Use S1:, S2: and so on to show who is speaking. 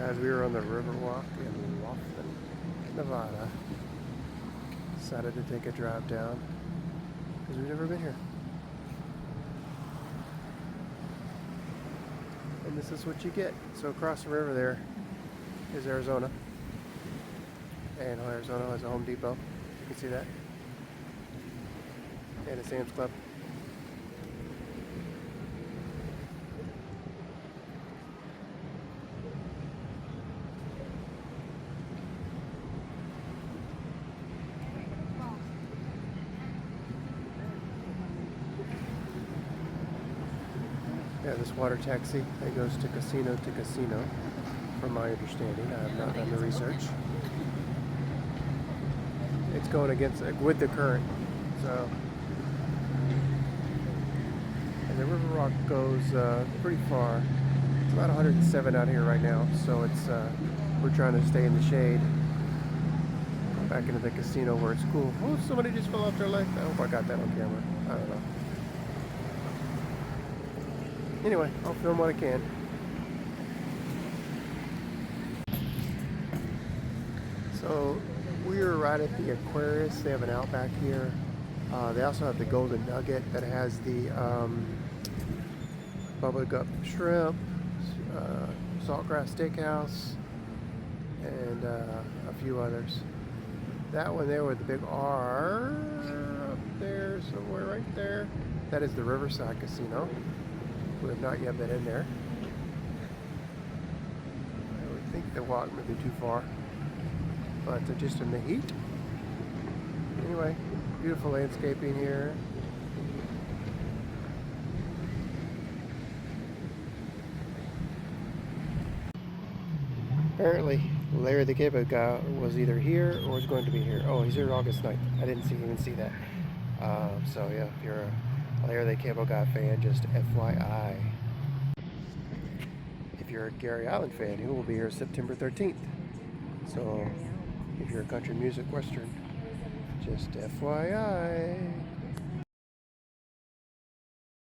S1: As we were on the Riverwalk in Laughlin, Nevada, decided to take a drive down because we've never been here. And this is what you get. So across the river there is Arizona. And Arizona has a Home Depot. You can see that. And a Sam's Club. Yeah, this water taxi that goes to casino, from my understanding. I have not done the research. It's going against with the current, so. And the Riverwalk goes pretty far. It's about 107 out here right now, so it's we're trying to stay in the shade. Back into the casino where it's cool. Oh, somebody just fell off their leg. I hope I got that on camera. I don't know. Anyway, I'll film what I can. So we are right at the Aquarius. They have an Outback here. They also have the Golden Nugget that has the bubblegum shrimp, saltgrass steakhouse, and a few others. That one there with the big R up there somewhere right there. That is the Riverside Casino. We have not yet been in there. I would think the walk may be too far, but just in the heat. Anyway, beautiful landscaping here. Apparently, Larry the Cable Guy was either here or is going to be here. Oh, he's here August 9th. I didn't even see that. So yeah, if you're a Larry the Cable Guy fan, just FYI. If you're a Gary Island fan, he will be here September 13th. So if you're a country music western, just FYI.